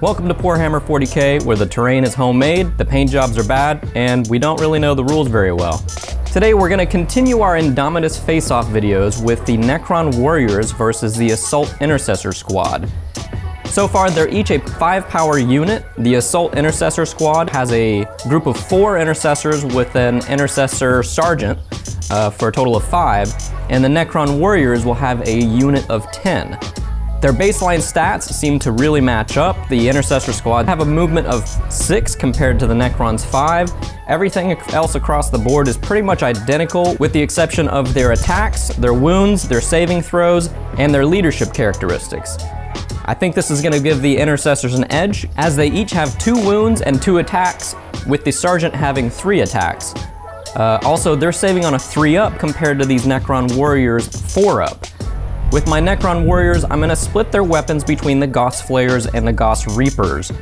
Welcome to Poorhammer 40K, where the terrain is homemade, the paint jobs are bad, and we don't really know the rules very well. Today we're going to continue our Indomitus face-off videos with the Necron Warriors versus the Assault Intercessor squad. So far, they're each a 5-power unit. The Assault Intercessor squad has a group of 4 Intercessors with an Intercessor Sergeant for a total of 5, and the Necron Warriors will have a unit of 10. Their baseline stats seem to really match up. The Intercessor squad have a movement of 6 compared to the Necron's 5. Everything else across the board is pretty much identical, with the exception of their attacks, their wounds, their saving throws, and their leadership characteristics. I think this is going to give the Intercessors an edge, as they each have 2 wounds and 2 attacks, with the Sergeant having 3 attacks. Also, they're saving on a 3-up compared to these Necron Warriors' 4-up. With my Necron Warriors, I'm going to split their weapons between the Gauss Flayers and the Gauss Reapers.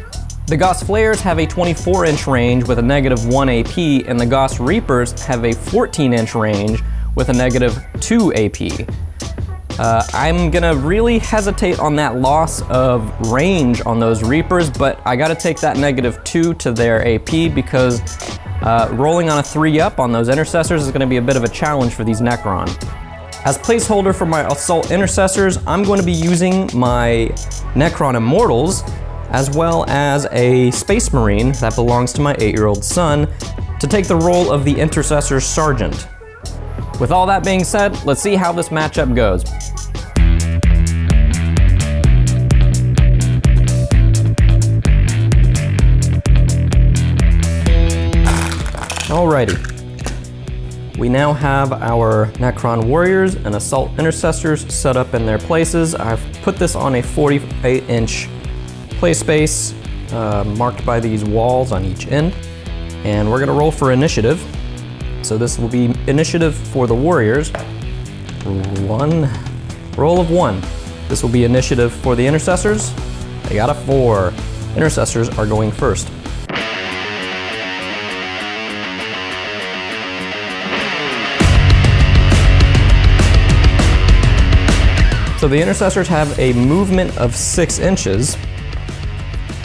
The Gauss Flayers have a 24-inch range with a -1 AP, and the Gauss Reapers have a 14-inch range with a -2 AP. I'm gonna really hesitate on that loss of range on those Reapers, but I gotta take that -2 to their AP because rolling on a 3-up on those Intercessors is gonna be a bit of a challenge for these Necron. As placeholder for my Assault Intercessors, I'm going to be using my Necron Immortals, as well as a Space Marine that belongs to my 8-year-old son, to take the role of the Intercessor Sergeant. With all that being said, let's see how this matchup goes. Alrighty. We now have our Necron Warriors and Assault Intercessors set up in their places. I've put this on a 48-inch play space marked by these walls on each end. And we're gonna roll for initiative. So this will be initiative for the Warriors. Roll of 1. This will be initiative for the Intercessors. They got a 4. Intercessors are going first. So the Intercessors have a movement of 6 inches,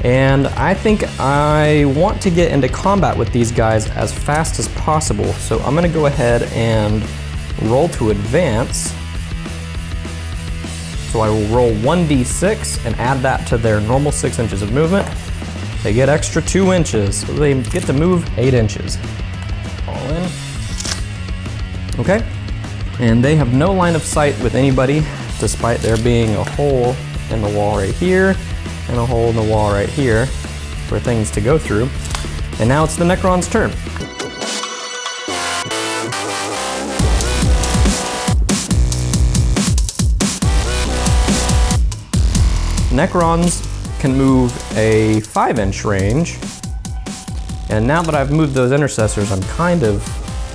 and I think I want to get into combat with these guys as fast as possible. So I'm gonna go ahead and roll to advance. So I will roll 1d6 and add that to their normal 6 inches of movement. They get extra 2 inches, so they get to move 8 inches. All in. Okay, and they have no line of sight with anybody, despite there being a hole in the wall right here and a hole in the wall right here for things to go through. And now it's the Necron's turn. Necrons can move a 5-inch range, and now that I've moved those Intercessors, I'm kind of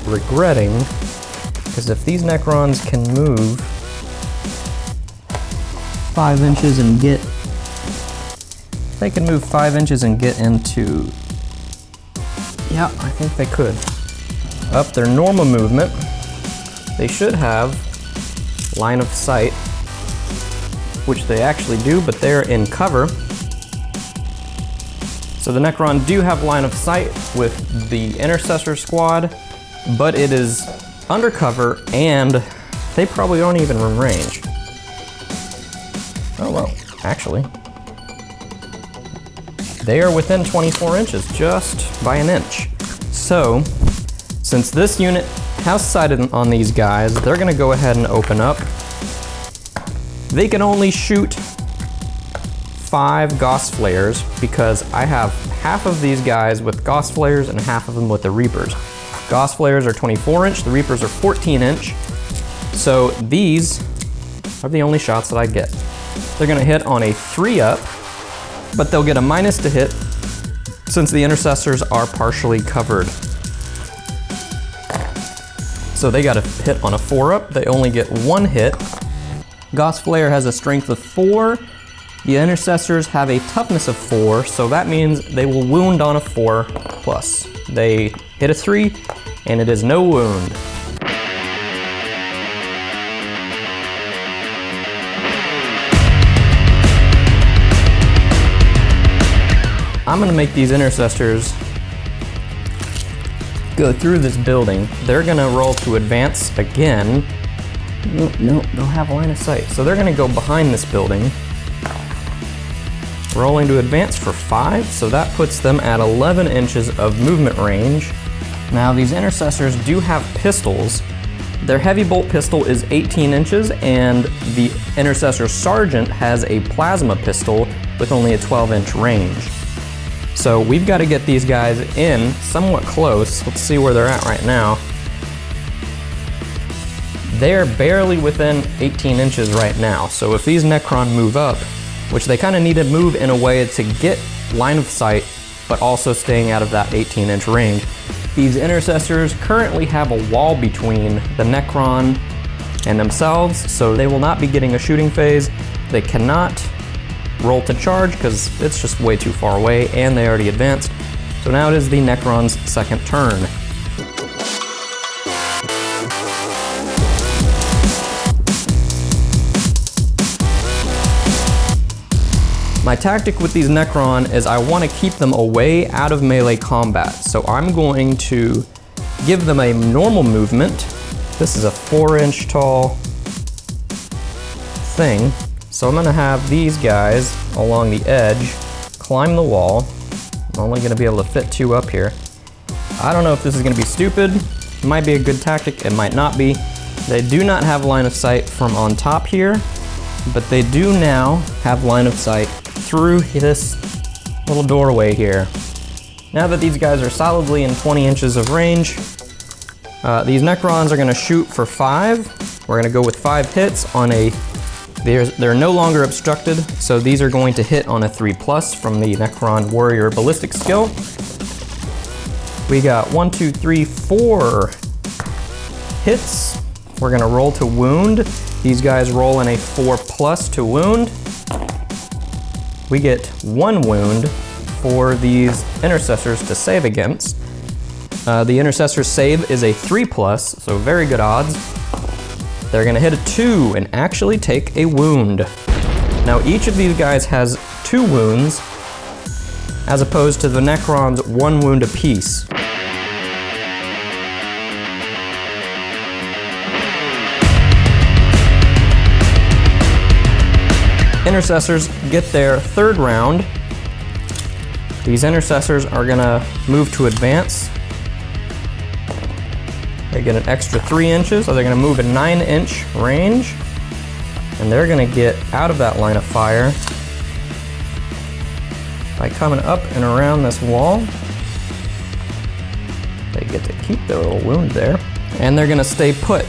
regretting, because if these Necrons can move 5 inches and get, they can move 5 inches and get into, yeah, I think they could. Up their normal movement, they should have line of sight, which they actually do, but they're in cover. So the Necron do have line of sight with the Intercessor squad, but it is undercover and they probably aren't even in range. Oh well, actually, they are within 24 inches, just by an inch. So, since this unit has sighted on these guys, they're gonna go ahead and open up. They can only shoot 5 Gauss Flayers because I have half of these guys with Gauss Flayers and half of them with the Reapers. Gauss Flayers are 24-inch, the Reapers are 14-inch. So these are the only shots that I get. They're gonna hit on a 3-up, but they'll get a minus to hit since the Intercessors are partially covered. So they got a hit on a 4-up, they only get 1 hit. Gauss Flayer has a strength of 4. The Intercessors have a toughness of 4, so that means they will wound on a 4+. They hit a 3, and it is no wound. I'm gonna make these intercessors go through this building. They're gonna roll to advance again. No, they'll have line of sight. So they're gonna go behind this building. Rolling to advance for 5, so that puts them at 11 inches of movement range. Now these intercessors do have pistols. Their heavy bolt pistol is 18 inches, and the intercessor sergeant has a plasma pistol with only a 12-inch range. So we've got to get these guys in somewhat close. Let's see where they're at right now. They're barely within 18 inches right now. So if these Necron move up, which they kind of need to move in a way to get line of sight, but also staying out of that 18-inch range. These intercessors currently have a wall between the Necron and themselves, so they will not be getting a shooting phase. They cannot roll to charge because it's just way too far away, and they already advanced. So now it is the Necron's second turn. My tactic with these Necron is I want to keep them away out of melee combat. So I'm going to give them a normal movement. This is a 4-inch tall thing. So I'm going to have these guys along the edge climb the wall. I'm only going to be able to fit 2 up here. I don't know if this is going to be stupid. It might be a good tactic, it might not be. They do not have line of sight from on top here, but they do now have line of sight through this little doorway here. Now that these guys are solidly in 20 inches of range, these Necrons are gonna shoot for 5. We're gonna go with 5 hits on a, they're no longer obstructed, so these are going to hit on a 3+ from the Necron Warrior ballistic skill. We got 1, 2, 3, 4 hits. We're gonna roll to wound. These guys roll in a 4+ to wound. We get 1 wound for these intercessors to save against. The intercessor save is a 3+, so very good odds. They're gonna hit a 2 and actually take a wound. Now each of these guys has 2 wounds, as opposed to the Necron's 1 wound apiece. Intercessors get their 3rd round. These intercessors are gonna move to advance. They get an extra 3 inches, so they're gonna move a 9-inch range. And they're gonna get out of that line of fire by coming up and around this wall. They get to keep their little wound there. And they're gonna stay put.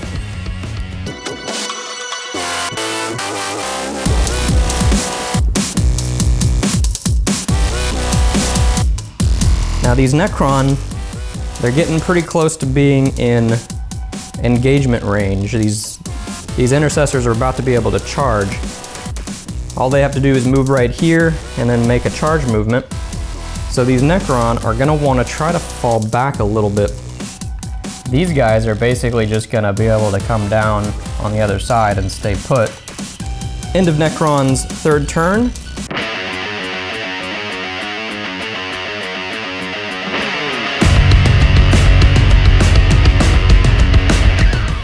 Now these Necron, they're getting pretty close to being in engagement range. These intercessors are about to be able to charge. All they have to do is move right here and then make a charge movement. So these Necron are gonna wanna try to fall back a little bit. These guys are basically just gonna be able to come down on the other side and stay put. End of Necron's 3rd turn.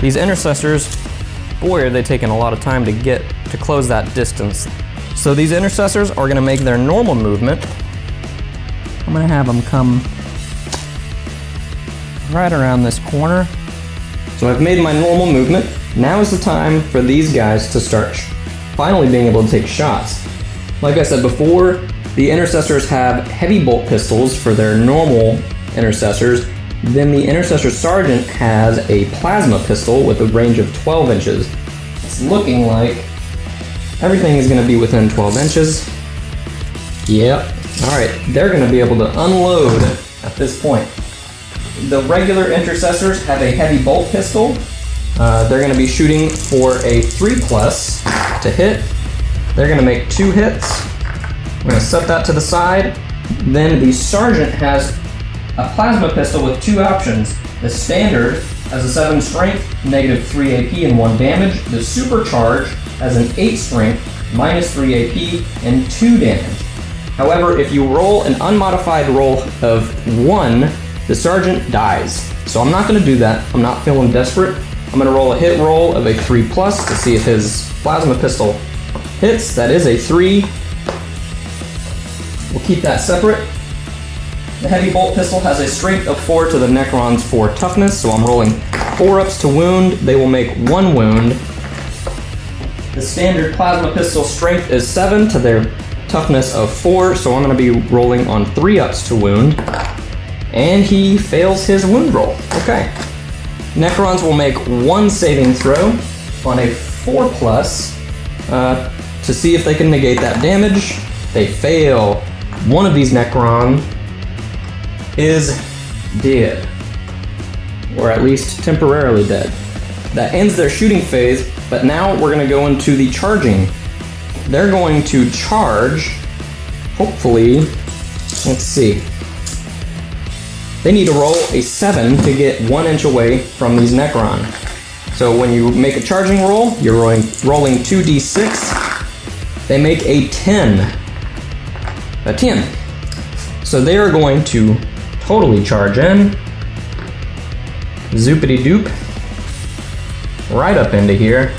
These intercessors, boy, are they taking a lot of time to close that distance. So these intercessors are gonna make their normal movement. I'm gonna have them come right around this corner. So I've made my normal movement. Now is the time for these guys to start finally being able to take shots. Like I said before, the intercessors have heavy bolt pistols for their normal intercessors. Then the Intercessor Sergeant has a plasma pistol with a range of 12 inches. It's looking like everything is going to be within 12 inches. Yep. Alright, they're going to be able to unload at this point. The regular Intercessors have a heavy bolt pistol. They're going to be shooting for a 3+ to hit. They're going to make 2 hits. I'm going to set that to the side. Then the Sergeant has a plasma pistol with 2 options. The standard has a 7 strength, -3 AP and 1 damage. The supercharge has an 8 strength, -3 AP and 2 damage. However, if you roll an unmodified roll of 1, the sergeant dies. So I'm not going to do that. I'm not feeling desperate. I'm going to roll a hit roll of a 3+ to see if his plasma pistol hits. That is a 3. We'll keep that separate. The heavy bolt pistol has a strength of 4 to the Necron's 4 toughness, so I'm rolling 4-ups to wound. They will make 1 wound. The standard plasma pistol strength is 7 to their toughness of 4, so I'm going to be rolling on 3-ups to wound. And he fails his wound roll. Okay. Necrons will make 1 saving throw on a 4+ to see if they can negate that damage. They fail. One of these Necron is dead. Or at least temporarily dead. That ends their shooting phase, but now we're going to go into the charging. They're going to charge, hopefully, let's see. They need to roll a 7 to get 1 inch away from these Necron. So when you make a charging roll, you're rolling 2d6. They make a 10. A 10. So they are going to totally charge in. Zoopity doop. Right up into here.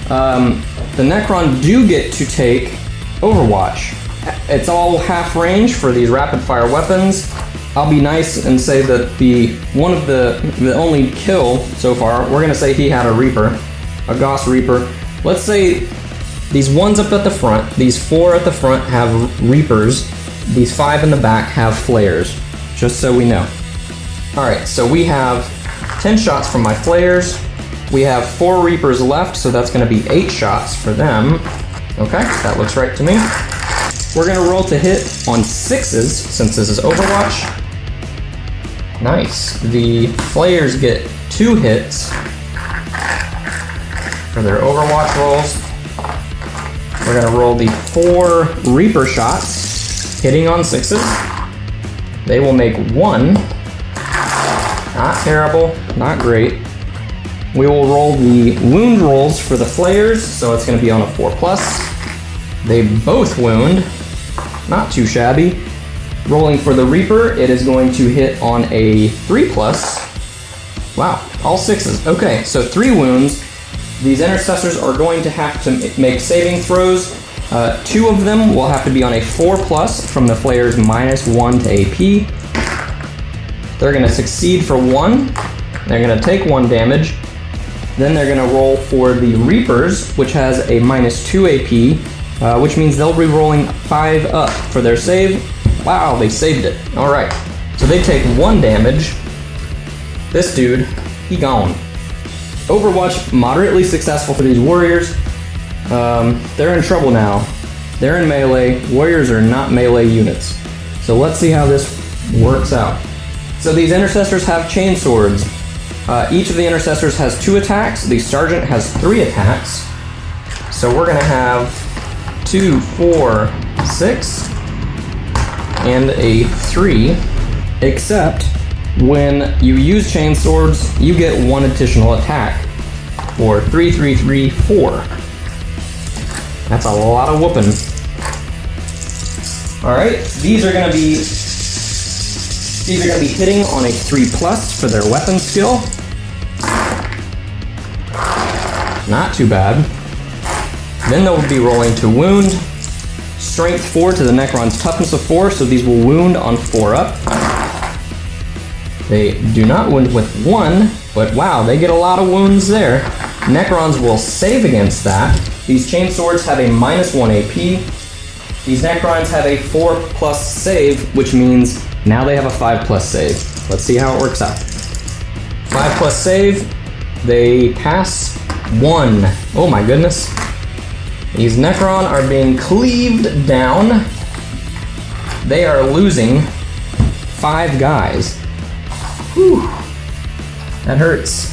The Necron do get to take Overwatch. It's all half range for these rapid fire weapons. I'll be nice and say that the only kill so far, we're gonna say he had a Reaper, a Gauss Reaper. Let's say these ones up at the front, these 4 at the front have Reapers, these 5 in the back have Flares, just so we know. Alright, so we have 10 shots from my Flares, we have 4 Reapers left, so that's gonna be 8 shots for them. Okay, that looks right to me. We're gonna roll to hit on 6s, since this is Overwatch. Nice. The Flayers get 2 hits for their Overwatch rolls. We're gonna roll the 4 Reaper shots, hitting on 6s. They will make 1. Not terrible, not great. We will roll the wound rolls for the Flayers, so it's gonna be on a 4+. They both wound. Not too shabby. Rolling for the Reaper, it is going to hit on a 3+. Wow, all 6s. Okay, so 3 wounds. These Intercessors are going to have to make saving throws. 2 of them will have to be on a 4+ from the Flayer's -1 to AP. They're going to succeed for 1. They're going to take 1 damage. Then they're going to roll for the Reapers, which has a -2 AP. Which means they'll be rolling 5 up for their save. Wow, they saved it. Alright, so they take 1 damage. This dude, he gone. Overwatch, moderately successful for these Warriors. They're in trouble now. They're in melee. Warriors are not melee units. So let's see how this works out. So these Intercessors have chain swords. Each of the Intercessors has 2 attacks. The Sergeant has 3 attacks. So we're gonna have 2, 4, 6, and a 3, except when you use chain swords, you get 1 additional attack, or 3, 3, 3, 4. That's a lot of whooping. Alright, these are gonna be hitting on a 3+ for their weapon skill. Not too bad. Then they'll be rolling to wound. Strength 4 to the Necron's toughness of 4, so these will wound on 4 up. They do not wound with 1, but wow, they get a lot of wounds there. Necrons will save against that. These chain swords have a -1 AP. These Necrons have a 4+ save, which means now they have a 5+ save. Let's see how it works out. 5+ save, they pass 1. Oh my goodness. These Necron are being cleaved down. They are losing 5 guys. Whew. That hurts.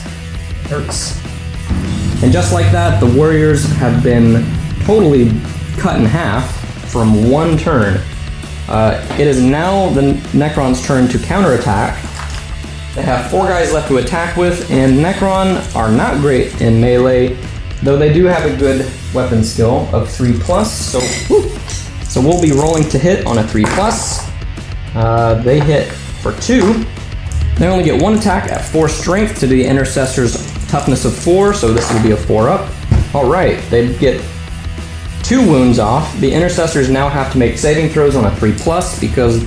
Hurts. And just like that, the Warriors have been totally cut in half from 1 turn. It is now the Necron's turn to counterattack. They have 4 guys left to attack with, and Necron are not great in melee, though they do have a good weapon skill of 3+, so whew, So we'll be rolling to hit on a 3+. They hit for 2. They only get 1 attack at 4 strength to the Intercessor's toughness of 4, so this will be a 4-up. Alright, they get 2 wounds off. The Intercessors now have to make saving throws on a 3+, because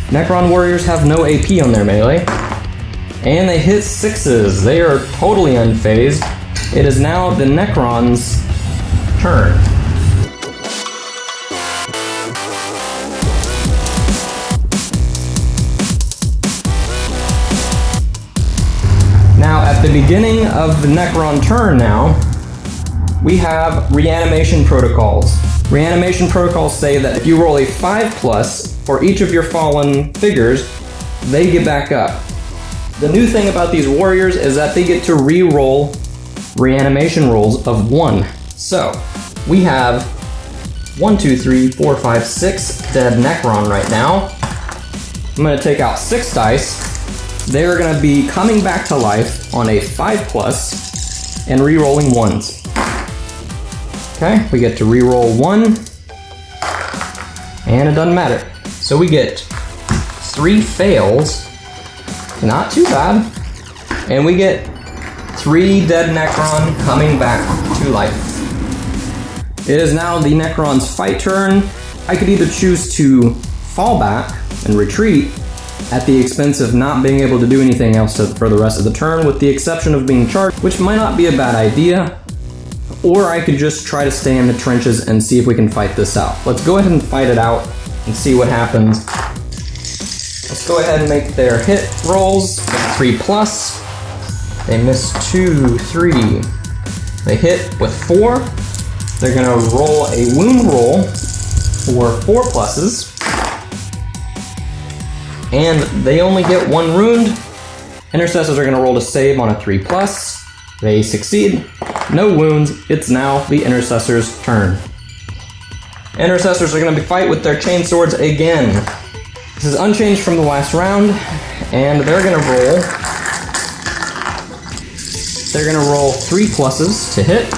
Necron Warriors have no AP on their melee. And they hit 6s. They are totally unfazed. It is now the Necron's turn. Now, at the beginning of the Necron turn now, we have reanimation protocols. Reanimation protocols say that if you roll a 5+ for each of your fallen figures, they get back up. The new thing about these warriors is that they get to re-roll reanimation rolls of 1. So, we have 1, 2, 3, 4, 5, 6 dead Necron right now. I'm going to take out 6 dice. They are going to be coming back to life on a 5+ and re-rolling 1s. Okay, we get to re-roll 1, and it doesn't matter. So we get 3 fails, not too bad, and we get 3 dead Necron coming back to life. It is now the Necron's fight turn. I could either choose to fall back and retreat at the expense of not being able to do anything else for the rest of the turn, with the exception of being charged, which might not be a bad idea. Or I could just try to stay in the trenches and see if we can fight this out. Let's go ahead and fight it out and see what happens. Let's go ahead and make their hit rolls. 3+. They miss 2, 3. They hit with 4. They're gonna roll a wound roll for 4 pluses. And they only get 1 wound. Intercessors are gonna roll to save on a 3+. They succeed. No wounds. It's now the Intercessor's turn. Intercessors are going to fight with their chain swords again. This is unchanged from the last round, and they're going to roll. They're going to roll 3 pluses to hit.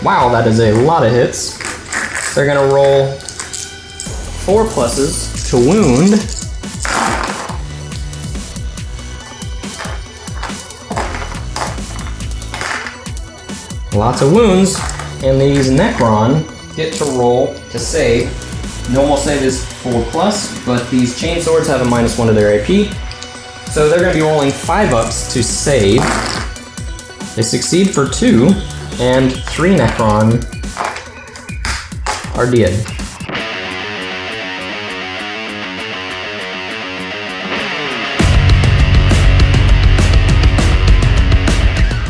Wow, that is a lot of hits. They're going to roll 4 pluses to wound. Lots of wounds, and these Necron get to roll to save. Normal save is 4+, but these chain swords have a -1 to their AP, so they're going to be rolling 5-ups to save. They succeed for 2, and 3 Necron are dead.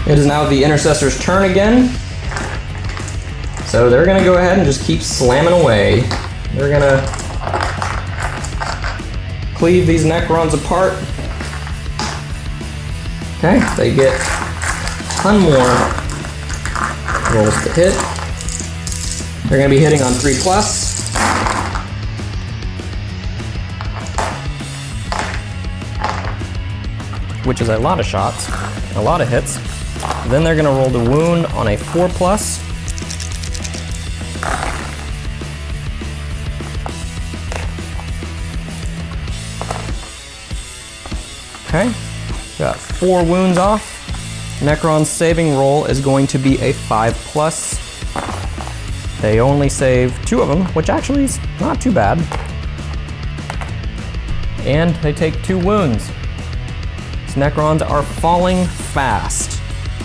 It is now the Intercessor's turn again. So they're gonna go ahead and just keep slamming away. They're gonna cleave these Necrons apart. Okay, they get a ton more rolls to hit. They're gonna be hitting on 3+. Which is a lot of shots, a lot of hits. Then they're gonna roll the wound on a 4+. Okay, got 4 wounds off. Necron's saving roll is going to be a 5+. They only save 2 of them, which actually is not too bad. And they take 2 wounds. These Necrons are falling fast.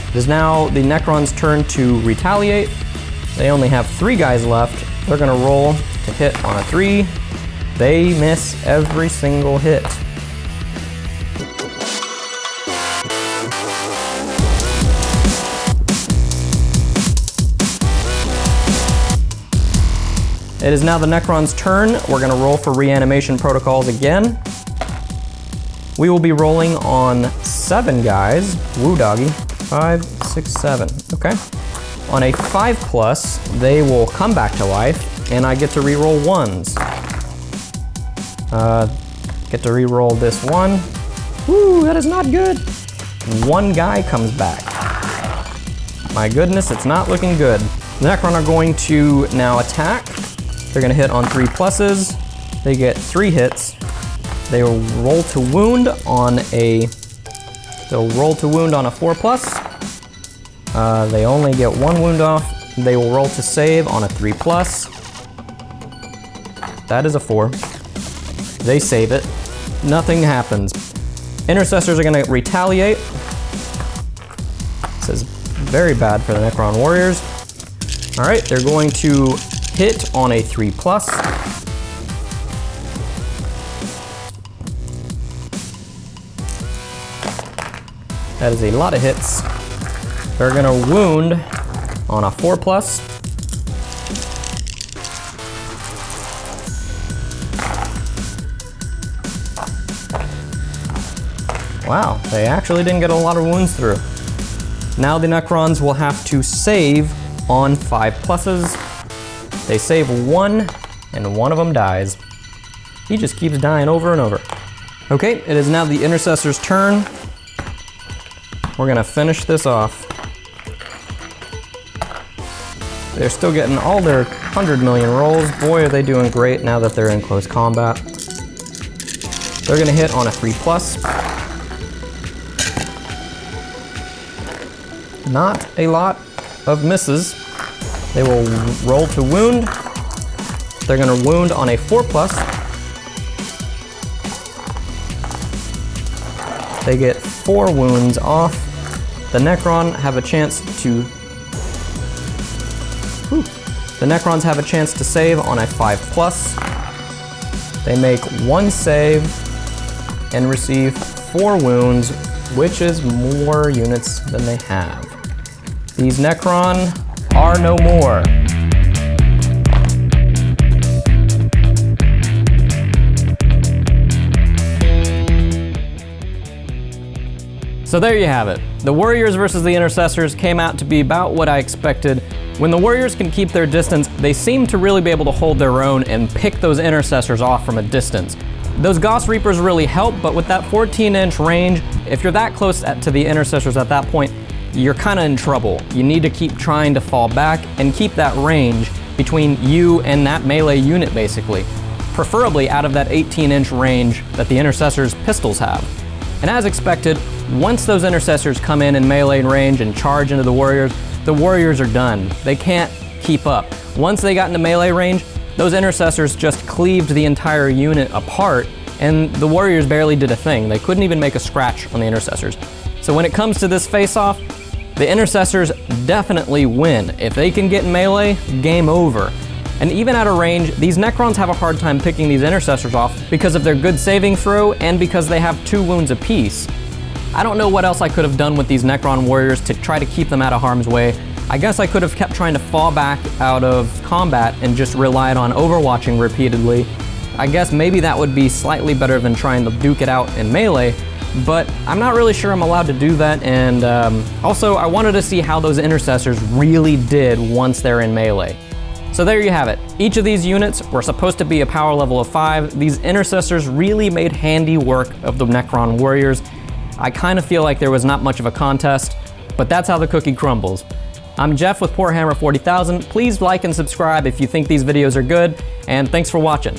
It is now the Necron's turn to retaliate. They only have 3 guys left. They're gonna roll to hit on a 3. They miss every single hit. It is now the Necron's turn. We're gonna roll for reanimation protocols again. We will be rolling on 7 guys. Woo doggy. 5, 6, 7. Okay. On a 5+, they will come back to life, and I get to re-roll 1s. Get to re-roll this 1. Woo, that is not good. 1 guy comes back. My goodness, it's not looking good. The Necron are going to now attack. They're gonna hit on 3 pluses. They get 3 hits. They will roll to wound on a, they'll roll to wound on a 4 plus. They only get 1 wound off. They will roll to save on a 3 plus. That is a 4. They save it. Nothing happens. Intercessors are gonna retaliate. This is very bad for the Necron warriors. All right, they're going to hit on a 3 plus. That is a lot of hits. They're gonna wound on a 4 plus. Wow, they actually didn't get a lot of wounds through. Now the Necrons will have to save on 5 pluses. They save 1, and 1 of them dies. He just keeps dying over and over. Okay, it is now the Intercessor's turn. We're gonna finish this off. They're still getting all their 100 million rolls. Boy, are they doing great now that they're in close combat. They're gonna hit on a 3 plus. Not a lot of misses. They will roll to wound. They're gonna wound on a 4 plus. They get 4 wounds off. The Necron have a chance to, the Necrons have a chance to save on a 5 plus. They make 1 save and receive 4 wounds, which is more units than they have. These Necron are no more. So there you have it. The Warriors versus the Intercessors came out to be about what I expected. When the Warriors can keep their distance, they seem to really be able to hold their own and pick those Intercessors off from a distance. Those Gauss Reapers really help, but with that 14-inch range, if you're that close to the Intercessors at that point, you're kind of in trouble. You need to keep trying to fall back and keep that range between you and that melee unit, basically. Preferably out of that 18-inch range that the Intercessors' pistols have. And as expected, once those Intercessors come in melee range and charge into the Warriors are done. They can't keep up. Once they got into melee range, those Intercessors just cleaved the entire unit apart, and the Warriors barely did a thing. They couldn't even make a scratch on the Intercessors. So when it comes to this face-off, the Intercessors definitely win. If they can get in melee, game over. And even at a range, these Necrons have a hard time picking these Intercessors off because of their good saving throw and because they have 2 wounds apiece. I don't know what else I could have done with these Necron warriors to try to keep them out of harm's way. I guess I could have kept trying to fall back out of combat and just relied on overwatching repeatedly. I guess maybe that would be slightly better than trying to duke it out in melee, but I'm not really sure I'm allowed to do that, and also I wanted to see how those Intercessors really did once they're in melee. So there you have it. Each of these units were supposed to be a power level of 5. These Intercessors really made handy work of the Necron warriors. I kind of feel like there was not much of a contest, but that's how the cookie crumbles. I'm Jeff with Poorhammer 40,000. Please like and subscribe if you think these videos are good, and thanks for watching.